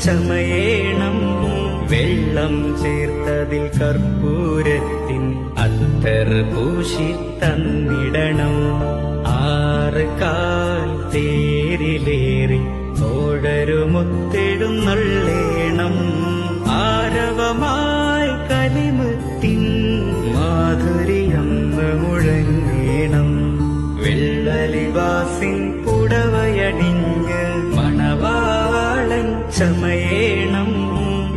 ചമയേണം. വെള്ളം ചേർത്തതിൽ കർപ്പൂരത്തിൻ അത്തർ പൂശി തന്നിടണം. 6 കാൽ തേരിലേറി തോഴരുമൊത്തെഴുന്നള്ളേണം. ആരവമായി കലിമുത്തിൻ മാധുര്യം മുഴങ്ങേണം. വെള്ളലിവാസിൻ പുടവയണിഞ്ഞ് മണവാളൻ ചമയേണം.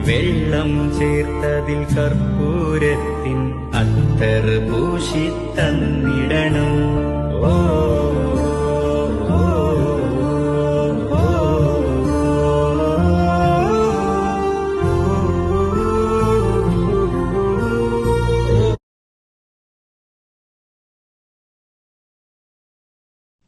വെള്ളം ചേർത്തതിൽ കർപ്പൂരത്തിൻ അത്തർ പൂശി തന്നിടണം. ഓ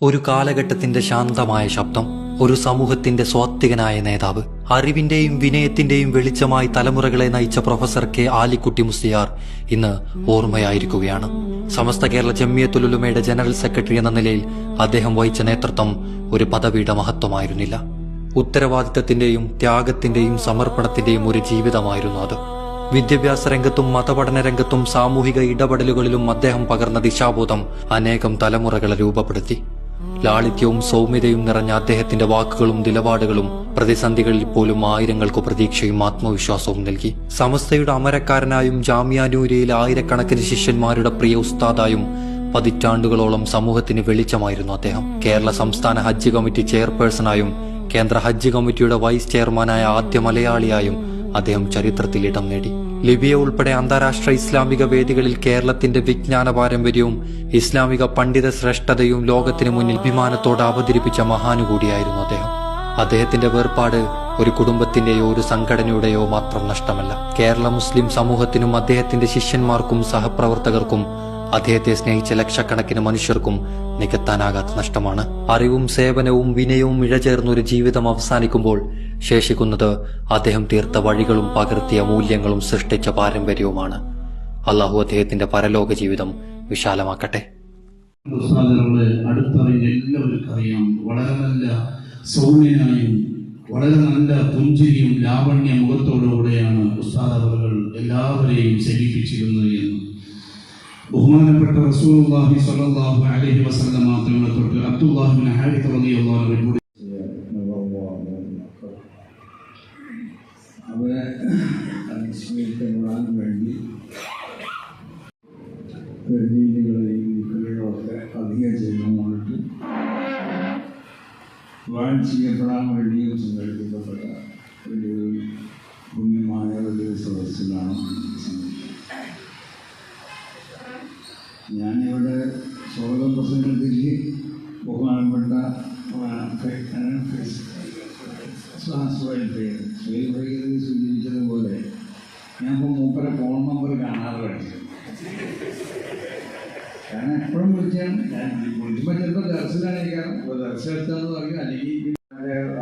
ഒരു കാലഘട്ടത്തിന്റെ ശാന്തമായ ശബ്ദം, ഒരു സമൂഹത്തിന്റെ സ്വാത്വികനായ നേതാവ്, അറിവിന്റെയും വിനയത്തിന്റെയും വെളിച്ചമായി തലമുറകളെ നയിച്ച പ്രൊഫസർ കെ ആലിക്കുട്ടി മുസ്ലിയാർ ഇന്ന് ഓർമ്മയായിരിക്കുകയാണ്. സമസ്ത കേരള ജംഇയ്യത്തുൽ ഉലമയുടെ ജനറൽ സെക്രട്ടറി എന്ന നിലയിൽ അദ്ദേഹം വഹിച്ച നേതൃത്വം ഒരു പദവിയുടെ മഹത്വമായിരുന്നില്ല. ഉത്തരവാദിത്തത്തിന്റെയും ത്യാഗത്തിന്റെയും സമർപ്പണത്തിന്റെയും ഒരു ജീവിതമായിരുന്നു അത്. വിദ്യാഭ്യാസ രംഗത്തും മതപഠന രംഗത്തും സാമൂഹിക ഇടപെടലുകളിലും അദ്ദേഹം പകർന്ന ദിശാബോധം അനേകം തലമുറകളെ രൂപപ്പെടുത്തി. ലാളിത്യവും സൗമ്യതയും നിറഞ്ഞ അദ്ദേഹത്തിന്റെ വാക്കുകളും നിലപാടുകളും പ്രതിസന്ധികളിൽ പോലും ആയിരങ്ങൾക്ക് പ്രതീക്ഷയും ആത്മവിശ്വാസവും നൽകി. സമസ്തയുടെ അമരക്കാരനായും ജാമിഅ നൂരിയയിലെ ആയിരക്കണക്കിന് ശിഷ്യന്മാരുടെ പ്രിയ ഉസ്താദായും പതിറ്റാണ്ടുകളോളം സമൂഹത്തിന് വെളിച്ചമായിരുന്നു അദ്ദേഹം. കേരള സംസ്ഥാന ഹജ്ജ് കമ്മിറ്റി ചെയർപേഴ്സണായും കേന്ദ്ര ഹജ്ജ് കമ്മിറ്റിയുടെ വൈസ് ചെയർമാനായ ആദ്യ മലയാളിയായും അദ്ദേഹം ചരിത്രത്തിൽ ഇടം നേടി. ലിബിയ ഉൾപ്പെടെ അന്താരാഷ്ട്ര ഇസ്ലാമിക വേദികളിൽ കേരളത്തിന്റെ വിജ്ഞാന പാരമ്പര്യവും ഇസ്ലാമിക പണ്ഡിത ശ്രേഷ്ഠതയും ലോകത്തിന് മുന്നിൽ അഭിമാനത്തോടെ അവതരിപ്പിച്ച മഹാനുകൂടിയായിരുന്നു അദ്ദേഹം. അദ്ദേഹത്തിന്റെ വേർപാട് ഒരു കുടുംബത്തിന്റെയോ ഒരു സംഘടനയുടെയോ മാത്രം നഷ്ടമല്ല. കേരള മുസ്ലിം സമൂഹത്തിനും അദ്ദേഹത്തിന്റെ ശിഷ്യന്മാർക്കും സഹപ്രവർത്തകർക്കും അദ്ദേഹത്തെ സ്നേഹിച്ച ലക്ഷക്കണക്കിന് മനുഷ്യർക്കും നികത്താനാകാത്ത നഷ്ടമാണ്. അറിവും സേവനവും വിനയവും ഇഴചേർന്നൊരു ജീവിതം അവസാനിക്കുമ്പോൾ ശേഷിക്കുന്നത് അദ്ദേഹം തീർത്ത വഴികളും പകർത്തിയ മൂല്യങ്ങളും സൃഷ്ടിച്ച പാരമ്പര്യവുമാണ്. അള്ളാഹു അദ്ദേഹത്തിന്റെ പരലോക ജീവിതം വിശാലമാക്കട്ടെ. അടുത്തറിഞ്ഞ എല്ലാവർക്കും അറിയാം, വളരെ നല്ല സൗമ്യനായും വളരെ നല്ല പുഞ്ചിരിയും ലാവണ്യ മുഖത്തോടുകൂടെയാണ് ഉസ്താദ് അവர்கள் എല്ലാവരെയും സേവിപ്പിച്ചിരുന്നത് എന്ന് ബഹുമാനപ്പെട്ട റസൂലുള്ളാഹി സ്വല്ലല്ലാഹു അലൈഹി വസല്ലം തങ്ങളെ തൊട്ട് അബ്ദുല്ലാഹ് ഇബ്നു ഹാരിഥ റളിയല്ലാഹു അൻഹു അവരെ അനുസ്മരിക്കാൻ വേണ്ടി പ്രതിനിധികളെയും വിക്രികളൊക്കെ അധികം ചെയ്യുന്നുകൊണ്ട് വാൻ ചെയ്യപ്പെടാൻ വേണ്ടിയും സംഘടിപ്പിക്കപ്പെട്ട ഒരു പുണ്യമായ ഒരു സദസ്സിലാണ്. ഞാനിവിടെ സ്വാഗതം പ്രസംഗത്തിൽ ബഹുമാനപ്പെട്ട സൂചിപ്പിച്ചതുപോലെ ഞാനിപ്പോൾ മൂപ്പരെ ഫോൺ നമ്പർ കാണാതെ പഠിച്ചു. കാരണം എപ്പോഴും വിളിച്ചാണ് ഞാൻ വിളിക്കുമ്പോൾ ചിലപ്പോൾ ദർശനായിരിക്കാം, ഇപ്പോൾ ദർശനത്താന്ന് പറയും, അല്ലെങ്കിൽ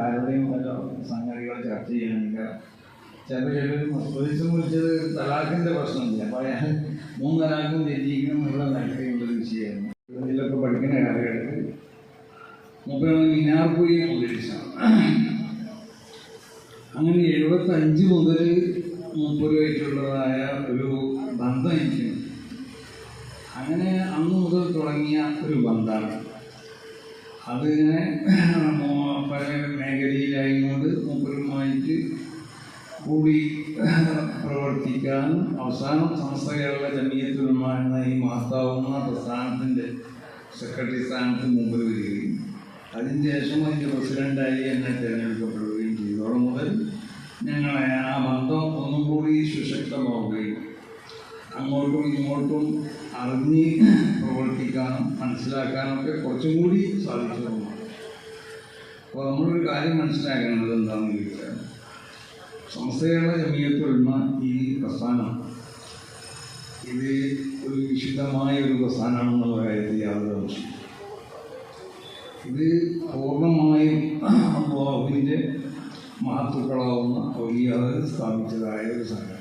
ആരുടെയും വല്ല സംഗതികൾ ചർച്ച ചെയ്യാനിരിക്കാം. ചിലപ്പോൾ വിളിച്ചത് തലാഖിൻ്റെ പ്രശ്നമില്ല. അപ്പോൾ ഞാൻ 3 തലാഖും തെറ്റിക്കണം എന്നുള്ള നിലയ്ക്കുള്ളൊരു വിഷയമായിരുന്നു. ഇതിലൊക്കെ പഠിക്കുന്ന കാലഘട്ടത്തിൽ മൂപ്പരാണ് മിനാർപുരിയെ ഉദ്ദേശിച്ചാണ്. അങ്ങനെ 75 മുതൽ മൂപ്പരുമായിട്ടുള്ളതായ ഒരു ബന്ധം എനിക്ക് അങ്ങനെ അന്ന് മുതൽ തുടങ്ങിയ ഒരു ബന്ധമാണ്. അതിങ്ങനെ പല മേഖലയിലായതുകൊണ്ട് മൂപ്പരുമായിട്ട് കൂടി പ്രവർത്തിക്കാനും അവസാനം സമസ്ത കേരള ജംഇയ്യത്തുൽ ഉലമ എന്ന ഈ മഹത്താവുന്ന പ്രസ്ഥാനത്തിൻ്റെ സെക്രട്ടറി സ്ഥാനത്ത് മുമ്പിൽ വരികയും അതിന് ശേഷം അതിൻ്റെ പ്രസിഡൻ്റായി എന്നെ തിരഞ്ഞെടുക്കപ്പെടുകയും ചെയ്തോടെ മുതൽ ഞങ്ങളെ ആ ബന്ധം ഒന്നും കൂടി സുശക്തമാവുകയും അങ്ങോട്ടും ഇങ്ങോട്ടും അറിഞ്ഞ് പ്രവർത്തിക്കാനും മനസ്സിലാക്കാനൊക്കെ കുറച്ചും കൂടി സാധിച്ചതുമാണ്. അപ്പോൾ നമ്മളൊരു കാര്യം മനസ്സിലാക്കേണ്ടത് എന്താണെന്ന് ചോദിച്ചാൽ, സമസ്ത കേരള ജംഇയ്യത്തുൽ ഉലമ ഈ പ്രസ്ഥാനം ഇത് ഒരു വിശുദ്ധമായ ഒരു പ്രസ്ഥാനമാണെന്നുള്ള കാര്യത്തിൽ യാതൊരു ആവശ്യം. ഇത് പൂർണ്ണമായും അല്ലാഹുവിൻ്റെ മഹത്തുക്കളാവുന്ന ഔലിയാവ് സ്ഥാപിച്ചതായ ഒരു സംഘടന.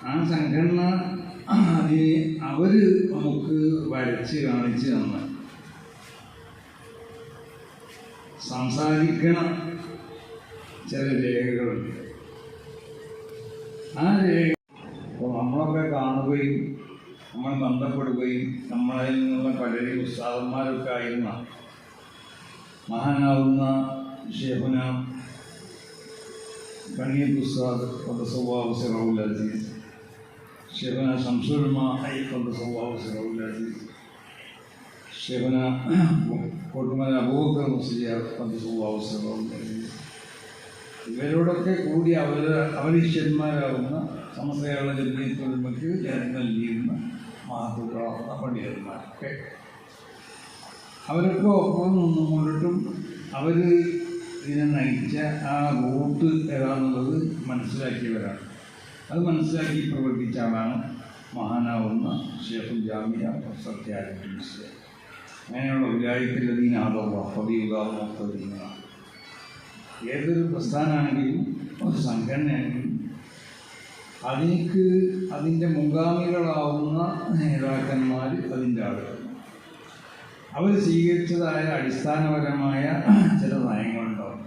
ആ സംഘടന അതിന് അവർ നമുക്ക് വരച്ച് കാണിച്ച് തന്ന സംസാരിക്കണം ചില രേഖകളുണ്ട്. ആ രേഖ അപ്പോൾ നമ്മളൊക്കെ കാണുകയും നമ്മൾ ബന്ധപ്പെടുകയും നമ്മളിൽ നിന്നുള്ള പലരും ഉസ്താദന്മാരൊക്കെ ആയിരുന്ന മഹാനാവുന്ന ഷേഖുന കണിയത്ത് ഉസ്താദ് ഖദ്ദസല്ലാഹു സിറഹുൽ അസീസ്, ഷേഖുന ശംസുൽ ഉലമാ ഖദ്ദസല്ലാഹു സിറഹുൽ അസീസ്, ഷേഖുന കോട്ടുമല അബൂബക്കർ മുസ്ലിയാർ ഖദ്ദസല്ലാഹു സിറഹുൽ അസീസ്, ഇവരോടൊക്കെ കൂടി അവരിഷ്യന്മാരാകുന്ന സമസ്ത കേരള ജംഇയ്യത്തുൽ ഉലമയ്ക്ക് ജന്മം നൽകിയിരുന്ന മഹത്തുക്കളാവുന്ന പണ്ഡിതന്മാരൊക്കെ അവരൊക്കെ ഒപ്പം നിന്നുകൊണ്ടിട്ടും അവർ ഇതിനെ നയിച്ച ആ റൂട്ട് ഏതാണെന്നുള്ളത് മനസ്സിലാക്കിയവരാണ്. അത് മനസ്സിലാക്കി പ്രവർത്തിച്ച ആളാണ് മഹാനാവുന്ന ഷേഖുൽ ജാമിയ പ്രൊഫസർ കെ ആലിക്കുട്ടി മുസ്ലിയാർ. അങ്ങനെയുള്ള ഉലായിക്കല്ലദീന ഹദല്ലാഹു ഫബിഹുദാഹു മുഖ്തദീനാണ്. ഏതൊരു പ്രസ്ഥാനമാണെങ്കിലും ഒരു സംഘടനയാണെങ്കിലും അതിൻ്റെ മുൻഗാമികളാവുന്ന നേതാക്കന്മാർ അതിൻ്റെ ആളുകൾ അവർ സ്വീകരിച്ചതായ അടിസ്ഥാനപരമായ ചില നയങ്ങളുണ്ടാവും.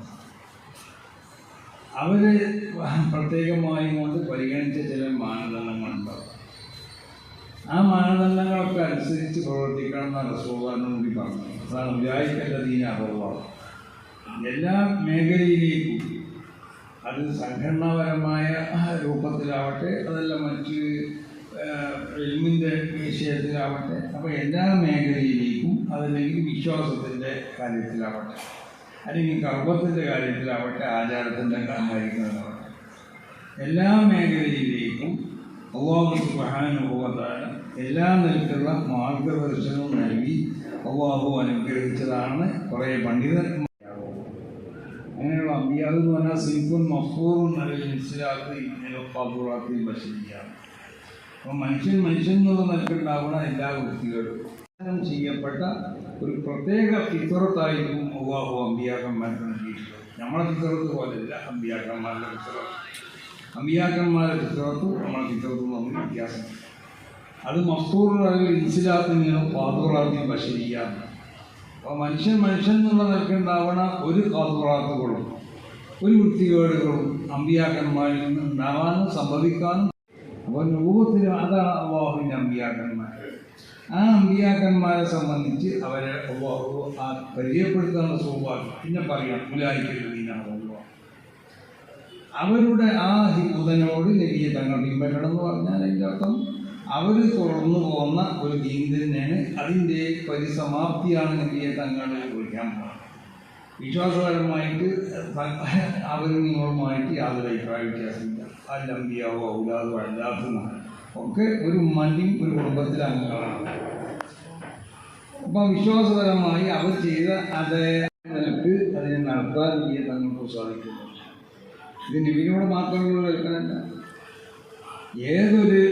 അവർ പ്രത്യേകമായി കൊണ്ട് പരിഗണിച്ച ചില മാനദണ്ഡങ്ങളുണ്ടാവും. ആ മാനദണ്ഡങ്ങളൊക്കെ അനുസരിച്ച് പ്രവർത്തിക്കണം എന്ന റസൂലുള്ളാഹി കൂടി പറഞ്ഞു. അതാണ് ഉലായിക്കല്ലദീന ഹദല്ലാഹു. എല്ലാ മേഖലയിലേക്കും, അത് സംഘടനാപരമായ രൂപത്തിലാവട്ടെ, അതല്ല മറ്റ് ഇൽമിൻ്റെ വിഷയത്തിലാവട്ടെ, അപ്പോൾ എല്ലാ മേഖലയിലേക്കും, അതല്ലെങ്കിൽ വിശ്വാസത്തിൻ്റെ കാര്യത്തിലാവട്ടെ, അല്ലെങ്കിൽ കർമ്മത്തിൻ്റെ കാര്യത്തിലാവട്ടെ, ആചാരത്തിൻ്റെ കാര്യത്തിലാവട്ടെ, എല്ലാ മേഖലയിലേക്കും അല്ലാഹു സുബ്ഹാനഹു വ തആല എല്ലാ നിലക്കുള്ള മാർഗദർശനവും നൽകി അല്ലാഹു അനുഗ്രഹിച്ചതാണ് കുറേ പണ്ഡിതന്മാർ. അങ്ങനെയുള്ള അമ്പിയാ എന്ന് പറഞ്ഞാൽ സിൻഫുൻ മഫ്ഹൂറുൻ അലൽ ഇൻസിലാഖി ഖാബുറാത്തിൽ ബശരിയാണ്. അപ്പോൾ മനുഷ്യൻ എന്നുള്ള നിലക്കുണ്ടാവുന്ന എല്ലാ വൃത്തികളും ചെയ്യപ്പെട്ട ഒരു പ്രത്യേക ഫിത്രത്തായിരിക്കും അല്ലാഹു അമ്പിയാക്കന്മാർക്ക് നൽകിയിട്ടുള്ളത്. നമ്മളെ ഫിത്രത്ത് പോലെയല്ല അമ്പിയാക്കന്മാരുടെ ഫിത്രത്ത്. അമ്പിയാക്കന്മാരുടെ ഫിത്രത്തും നമ്മളെ ഫിത്രത്തും തമ്മിൽ വ്യത്യാസമുണ്ട്. അത് മഫ്ഹൂറുൻ അലൽ ഇൻസിലാഖി ഖാബുറാത്തിൽ ബശരിയാണ്. അപ്പോൾ മനുഷ്യൻ എന്നുള്ള നിലക്കുണ്ടാവണ ഒരു ഖാബുറാത്തുകളും ഒരു വൃത്തികേടുകളും അമ്പിയാക്കന്മാരിൽ നിന്ന് ഉണ്ടാവാനും സംഭവിക്കാനും. അപ്പോൾ രൂപത്തിൽ അതാണ് അല്ലാഹുവിൻ്റെ അമ്പിയാക്കന്മാർ. ആ അമ്പിയാക്കന്മാരെ സംബന്ധിച്ച് അവരെ അല്ലാഹു ആ പരിചയപ്പെടുത്താനുള്ള സ്വഭാവം പിന്നെ പറയാം. ഉലായിക്കല്ലദീന ഹദല്ലാഹു. അവരുടെ ആ ഹിബുദനോട് നബിയെ തങ്ങൾ പിൻപറ്റണം എന്ന് പറഞ്ഞാൽ അതിൻ്റെ അർത്ഥം അവർ തുറന്നു പോകുന്ന ഒരു ദീൻ തന്നെയാണ്. അതിൻ്റെ പരിസമാപ്തിയാണ് നബിയെ തങ്ങൾ കുറിക്കാൻ പോകുന്നത്. വിശ്വാസപരമായിട്ട് അവർ നിങ്ങളുമായിട്ട് യാതൊരു അഭിപ്രായ വ്യത്യാസമില്ല. അല്ലംബിയാവോ ഔലാദോ അല്ലാത്തുന്ന ഒക്കെ ഒരു ഉമ്മൻ്റെയും ഒരു കുടുംബത്തിലെ അംഗങ്ങളാണ്. അപ്പം വിശ്വാസപരമായി അവർ ചെയ്ത അതേ നിലക്ക് അതിനെ നടത്താൻ നബിയെ തങ്ങൾക്ക് സാധിക്കുന്നു. ഇത് നബിയോട് മാത്രമുള്ള കേൾക്കാനല്ല, ഏതൊരു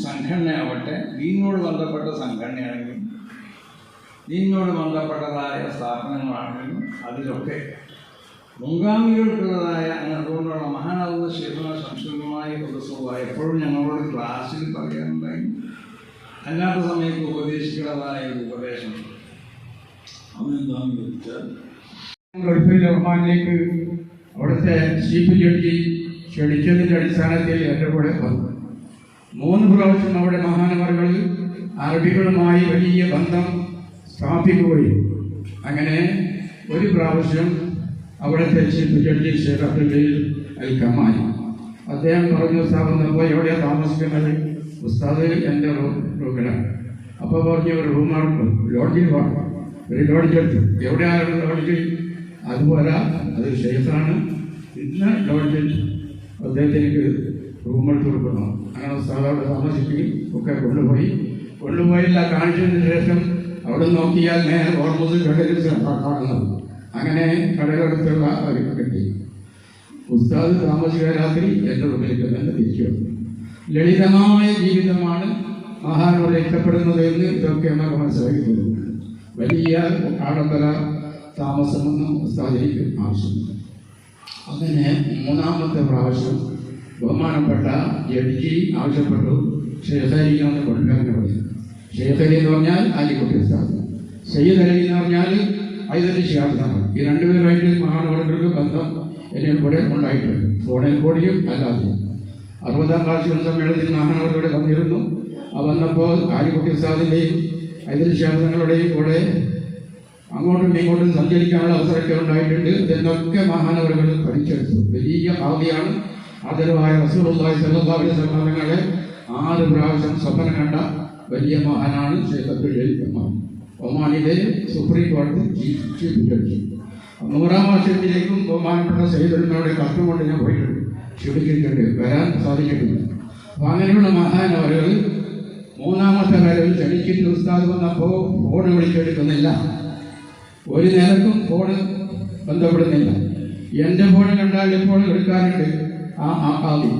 സംഘടനയാവട്ടെ, ദീനോട് ബന്ധപ്പെട്ട സംഘടനയാണെങ്കിലും ദീനോട് ബന്ധപ്പെട്ടതായ സ്ഥാപനങ്ങളാണെങ്കിലും അതിലൊക്കെ മുൻഗാമികൾക്കുള്ളതായ അതുകൊണ്ടുള്ള മഹാനാവുന്ന ഷേഖുന ശംസുലുമായി എപ്പോഴും ഞങ്ങളോട് ക്ലാസ്സിൽ പറയാനുണ്ടായി. അല്ലാത്ത സമയത്ത് ഉപദേശിക്കുന്നതായ ഒരു ഉപദേശം അതെന്താണെന്ന് ചോദിച്ചാൽ, ഗൾഫിൽ റഹ്മാനിലേക്ക് അവിടുത്തെ ചീഫ് ജഡ്ജി ക്ഷണിച്ചതിൻ്റെ അടിസ്ഥാനത്തിൽ എൻ്റെ കൂടെ വന്നു. 3 പ്രാവശ്യം അവിടെ മഹാനവറുകളിൽ അറബികളുമായി വലിയ ബന്ധം സ്ഥാപിക്കുകയും അങ്ങനെ ഒരു പ്രാവശ്യം അവിടുത്തെ ചീഫ് ജഡ്ജി ഷെയ്ഖ് അബ്ദുൽ അൽ കമാലി അദ്ദേഹം പറഞ്ഞു, സ്ഥാപനപ്പോൾ എവിടെയാണ് താമസിക്കുന്നത്? ഉസ്താദ് എൻ്റെ റൂമിലാണ്. അപ്പോൾ പറഞ്ഞു ഒരു റൂമാണ്, ലോഡ്ജിൽ വേണം. ഒരു ലോഡ്ജ് എടുത്തു. എവിടെയാണ് ലോഡ്ജ്? അതുപോലെ അത് ഷെയ്ഖാണ്, ഇന്ന് ലോഡ്ജിൽ അദ്ദേഹത്തിനേക്ക് റൂമെടുത്ത് കൊടുക്കണം. അങ്ങനെ ഉസ്താദ് അവിടെ താമസിക്കുകയും ഒക്കെ കൊണ്ടുപോയില്ല. കാണിച്ചതിന് ശേഷം അവിടെ നോക്കിയാൽ നേരെ ഓർമ്മ കടലിൽ കാണുന്നത്. അങ്ങനെ കടലെടുത്തുള്ള ഒരു കിട്ടി. ഉസ്താദ് താമസിക രാത്രി എൻ്റെ റൂമിലേക്ക് തന്നെ തിരിച്ചു വന്നു. ലളിതമായ ജീവിതമാണ് മഹാനോട് ഇഷ്ടപ്പെടുന്നത് എന്ന് ഇതൊക്കെ നമുക്ക് മനസ്സിലാക്കി തരുന്നു. വലിയ ആഡംബര താമസമൊന്നും ഉസ്താദിലേക്ക് ആവശ്യമില്ല. അങ്ങനെ 3ാമത്തെ പ്രാവശ്യം ബഹുമാനപ്പെട്ട ജഡ്ജി ആവശ്യപ്പെട്ടു ഷെയ്ഖ് അലി എന്ന് കൊടുക്കാൻ പറഞ്ഞു. ഷെയ്ഖ് അലി എന്ന് പറഞ്ഞാൽ ആലിക്കുട്ടി ഉസ്താദ്, സയ്യിദ് അലി എന്ന് പറഞ്ഞാൽ ഹൈദരലി ശിഹാബ് തങ്ങൾ. ഈ 2 പേരുമായിട്ട് മഹാനവറുകൾക്ക് ബന്ധം എന്നെ ഇവിടെ ഉണ്ടായിട്ടുണ്ട്, ഫോണിൽ കൂടിയും അല്ലാതെയും. 60-ാം വാർഷിക സമ്മേളനത്തിൽ മഹാനവരുടെ വന്നിരുന്നു. വന്നപ്പോൾ ആലിക്കുട്ടി ഉസ്താദിൻ്റെയും ഐതിഹ്യങ്ങളുടെയും കൂടെ അങ്ങോട്ടും ഇങ്ങോട്ടും സഞ്ചരിക്കാനുള്ള അവസരമൊക്കെ ഉണ്ടായിട്ടുണ്ട്. ഇതെന്നൊക്കെ മഹാനവറുകൾ പഠിച്ചെടുത്തു. വലിയ ഭാവിയാണ്. ആദരവായ റസൂലുള്ളാഹി സ്വല്ലല്ലാഹു അലൈഹി വസല്ലം തങ്ങളെ 6 പ്രാവശ്യം സ്വപ്നം കണ്ട വലിയ മഹാനാണ് ഷെയ്ഖ് അബ്ദുൽ ജലീൽ ഒമാനിലെ സുപ്രീം കോടതി ചീഫ് ജഡ്ജി. 100-ാം വർഷത്തിലേക്കും ബഹുമാനപ്പെട്ട സയ്യിദുൽമയുടെ കത്തും കൊണ്ട് ഞാൻ പോയിട്ടുണ്ട്, ക്ഷണിച്ചിട്ടുണ്ട്, വരാൻ സാധിച്ചിട്ടില്ല. അപ്പം അങ്ങനെയുള്ള മഹാനവറുകൾ 3-ാമത്തെ വരവിൽ ക്ഷണിച്ചിട്ട് ഉസ്താദ് വന്നപ്പോൾ ഫോൺ വിളിച്ചെടുക്കുന്നില്ല, ഒരു നിലക്കും ഫോണ് ബന്ധപ്പെടുന്നില്ല. എൻ്റെ ഫോൺ കണ്ടാൽ ഇപ്പോൾ എടുക്കാറുണ്ട് ആദ്യം,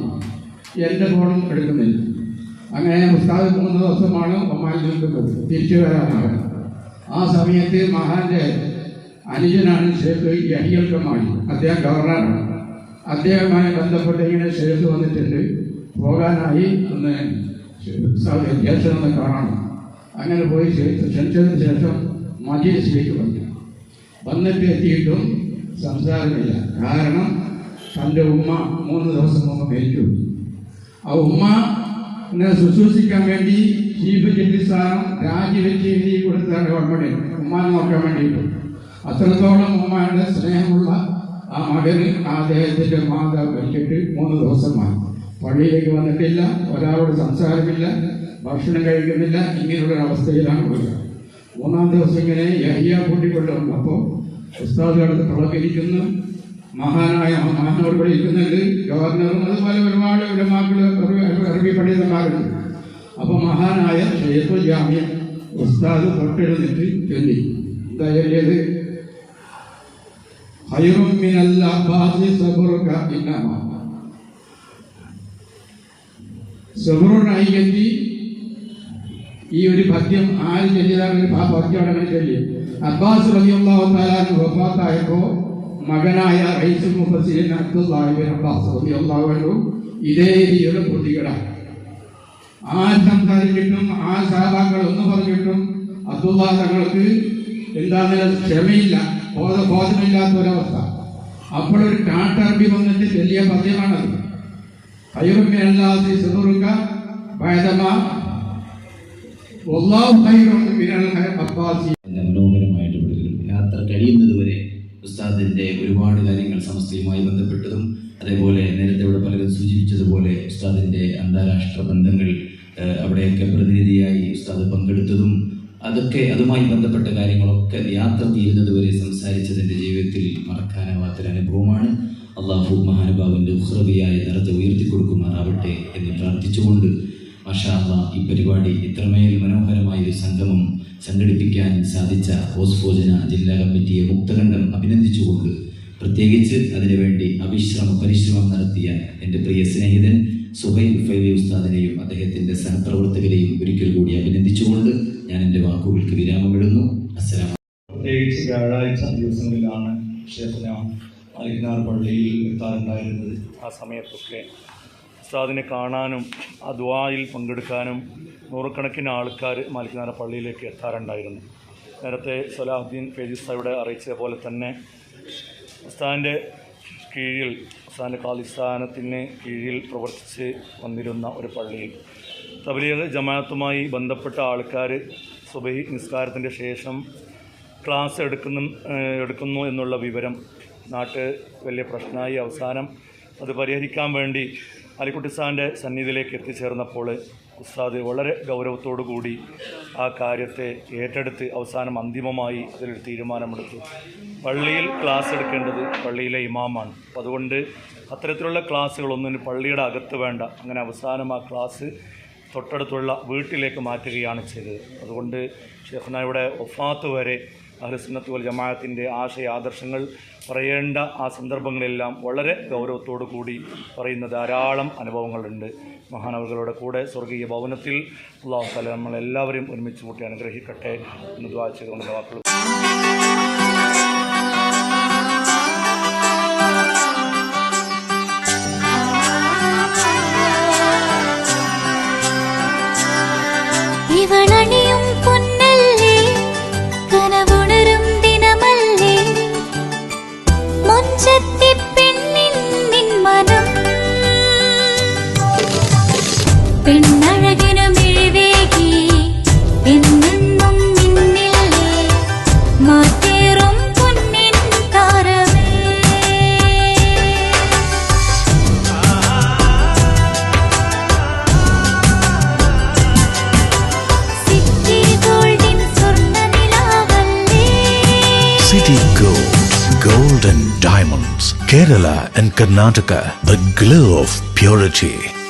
എൻ്റെ ഫോണും എടുക്കുന്നില്ല. അങ്ങനെ ഉസ്താദ് 3 ദിവസമാണ് ഒമാനിൽ നിൽക്കുന്നത്, തിരിച്ചു വരാനാണ്. ആ സമയത്ത് മഹാന്റെ അനുജനാണ് ഷെയ്ഖ് യഹിയൽ കമാലി, അദ്ദേഹം ഗവർണറാണ്. അദ്ദേഹവുമായി ബന്ധപ്പെട്ട് ഇങ്ങനെ ഷെയ്ഖ് വന്നിട്ടുണ്ട്, പോകാനായി ഒന്ന് ജ്യേഷ്ഠനൊന്ന് കാണണം. അങ്ങനെ പോയി ക്ഷണിച്ചതിന് ശേഷം മജീസിലേക്ക് വന്നിട്ട് എത്തിയിട്ടും സംസാരമില്ല. കാരണം തൻ്റെ ഉമ്മ 3 ദിവസം മുമ്പ് മരിച്ചു. ആ ഉമ്മനെ ശുശ്രൂഷിക്കാൻ വേണ്ടി ചീഫ് ജസ്റ്റിസ് സ്ഥാനം രാജിവെച്ച് എഴുതി കൊടുത്താണ് ഗവൺമെൻറ് ഉമ്മാനെ നോക്കാൻ വേണ്ടിയിട്ട്. അത്രത്തോളം ഉമ്മയുടെ സ്നേഹമുള്ള ആ മകന് അദ്ദേഹത്തിൻ്റെ മാതാവ് മരിച്ചിട്ട് 3 ദിവസമായി. പള്ളിയിലേക്ക് വന്നിട്ടില്ല, ഒരാളോട് സംസാരമില്ല, ഭക്ഷണം കഴിക്കുന്നില്ല. ഇങ്ങനെയുള്ളൊരവസ്ഥയിലാണ് പോയത്. 3-ാം ദിവസം ഇങ്ങനെ യഹിയ കൂട്ടിക്കൊണ്ട് വന്നപ്പോൾ ഉസ്താദുകളൊക്കെ പ്രവർത്തിക്കുന്നു, മഹാനായ മഹാനവർ ഇരിക്കുന്നുണ്ട്, ഗവർണറും അതുപോലെ ഒരുപാട് ഉലമാക്കൾ അറബി പണ്ഡിതന്മാരുണ്ട്. അപ്പോൾ മഹാനായ ഷെയ്ഖ് ജാമിയ ഉസ്താദ് തൊട്ടെഴുന്നിട്ട് ചൊല്ലി, എന്താ ചൊല്ലിയത്? ഖൈറും മിനൽ അബ്ബാസി സബ്റുക ഇന്നമാ സബ്റുനായി എത്തി. ഈ ഒരു പദ്യം ആര് ചൊല്ലിയതാണ്? ആ പദ്യം അങ്ങനെ ചൊല്ലി. അബ്ബാസ് റളിയല്ലാഹു തആല അൻഹു വഫാത്തായപ്പോൾ മകനായ റഈസുൽ മുഫസ്സിരീൻ അബ്ദുല്ലാഹി ഇബ്നു അബ്ബാസ് റളിയല്ലാഹു അൻഹു ഇതേ രീതിയുടെ പ്രതികരണം ആ സംസാരിച്ചിട്ടും ആ സഹാബാക്കൾ ഒന്ന് പറഞ്ഞിട്ടും അബ്ദുല്ലാ തങ്ങൾക്ക് എന്താണെന്ന് ക്ഷമയില്ല, ബോധമില്ലാത്ത ഒരവസ്ഥ. അപ്പോഴൊരു കാട്ടറബി വന്നിട്ട് വലിയ പദ്യമാണത്. ഖൈറും മിനല്ലാസി സദറുക ബഅദമാ വല്ലാഹു ഖൈറും മിനൽ അബ്ബാസി. മനോഹരമായിട്ട് യാത്ര കഴിയുന്നതുവരെ ഉസ്താദിന്റെ ഒരുപാട് കാര്യങ്ങൾ സമസ്തയുമായി ബന്ധപ്പെട്ടതും അതേപോലെ നേരത്തെ ഇവിടെ പലരും സൂചിപ്പിച്ചതുപോലെ ഉസ്താദിന്റെ അന്താരാഷ്ട്ര ബന്ധങ്ങൾ അവിടെയൊക്കെ പ്രതിനിധിയായി ഉസ്താദ് പങ്കെടുത്തതും അതൊക്കെ അതുമായി ബന്ധപ്പെട്ട കാര്യങ്ങളൊക്കെ യാത്ര തീരുന്നതുവരെ സംസാരിച്ചതിൻ്റെ ജീവിതത്തിൽ മറക്കാനാവാത്തൊരനുഭവമാണ്. അള്ളാഹു മഹാനുഭാവന്റെ ഉഖ്റവിയായ നിറത്തെ ഉയർത്തിക്കൊടുക്കുമാറാവട്ടെ എന്ന് പ്രാർത്ഥിച്ചുകൊണ്ട് മാഷാ അല്ലാഹ് ഈ പരിപാടി ഇത്രമേൽ മനോഹരമായ ഒരു സംഗമം സംഘടിപ്പിക്കാൻ സാധിച്ച ഓസ്ഫോജന ജില്ലാ കമ്മിറ്റിയെ മുക്തകണ്ഠം അഭിനന്ദിച്ചുകൊണ്ട് പ്രത്യേകിച്ച് അതിനുവേണ്ടി പരിശ്രമം നടത്തിയ എൻ്റെ പ്രിയ സ്നേഹിതൻ സുഹൈൽ ഫൈലി ഉസ്താദിനെയും അദ്ദേഹത്തിൻ്റെ സഹപ്രവർത്തകരെയും ഒരിക്കൽ കൂടി അഭിനന്ദിച്ചുകൊണ്ട് ഞാൻ എൻ്റെ വാക്കുകൾക്ക് വിരാമമിടുന്നു. അസ്സലാമു. പ്രത്യേകിച്ച് വ്യാഴാഴ്ച ദിവസങ്ങളിലാണ് ഷെയ്ഖുന അലിഖ്നാർ പള്ളിയിൽ എത്താറുണ്ടായിരുന്നത്. ആ സമയത്തൊക്കെ ഉസ്താദിനെ കാണാനും ആ ദുആയിൽ പങ്കെടുക്കാനും നൂറുകണക്കിന് ആൾക്കാർ മാലിക്നാർ പള്ളിയിലേക്ക് എത്താറുണ്ടായിരുന്നു. നേരത്തെ സലാഹുദ്ദീൻ ഫേജിസ്തായുടെ അറിയിച്ച പോലെ തന്നെ ഉസ്താദിൻ്റെ കീഴിൽ ഉസ്താദിൻ്റെ ഖാലിസ്ഥാനത്തിന് കീഴിൽ പ്രവർത്തിച്ച് വന്നിരുന്ന ഒരു പള്ളിയിൽ തബ്ലീഗ് ജമാഅത്തുമായി ബന്ധപ്പെട്ട ആൾക്കാർ സുബഹി നിസ്കാരത്തിൻ്റെ ശേഷം ക്ലാസ് എടുക്കുന്നു എന്നുള്ള വിവരം നാട്ടിൽ വലിയ പ്രശ്നമായി. അവസാനം അത് പരിഹരിക്കാൻ വേണ്ടി അലിക്കുട്ടി ഉസ്താദിൻ്റെ സന്നിധിയിലേക്ക് എത്തിച്ചേർന്നപ്പോൾ ഉസ്താദ് വളരെ ഗൗരവത്തോടു കൂടി ആ കാര്യത്തെ ഏറ്റെടുത്ത് അവസാനം അന്തിമമായി അതിലൊരു തീരുമാനമെടുത്തു. പള്ളിയിൽ ക്ലാസ് എടുക്കേണ്ടത് പള്ളിയിലെ ഇമാമാണ്. അപ്പോൾ അതുകൊണ്ട് അത്തരത്തിലുള്ള ക്ലാസ്സുകളൊന്നും പള്ളിയുടെ അകത്ത് വേണ്ട. അങ്ങനെ അവസാനം ആ ക്ലാസ് തൊട്ടടുത്തുള്ള വീട്ടിലേക്ക് മാറ്റുകയാണ് ചെയ്തത്. അതുകൊണ്ട് ഷെയ്ഖുനായുടെ വഫാത്ത് വരെ അഹ്ലുസുന്നത്ത് വൽ ജമാഅത്തിൻ്റെ ആശയാദർശങ്ങൾ പറയേണ്ട ആ സന്ദർഭങ്ങളെല്ലാം വളരെ ഗൗരവത്തോടു കൂടി പറയുന്ന ധാരാളം അനുഭവങ്ങളുണ്ട്. മഹാനവറുകളുടെ കൂടെ സ്വർഗീയ ഭവനത്തിൽ അല്ലാഹു തആല നമ്മളെല്ലാവരെയും ഒരുമിച്ച് കൂട്ടി അനുഗ്രഹിക്കട്ടെ എന്ന് ദുആ ചെയ്തുകൊണ്ട് വാക്കുകൾ. ഇവളണിയും പൊന്നല്ലേ കനവുണരും ദിനമല്ലേ മുഞ്ചത്തി പെണ്ണ് Imams, Kerala and Karnataka, the glow of purity.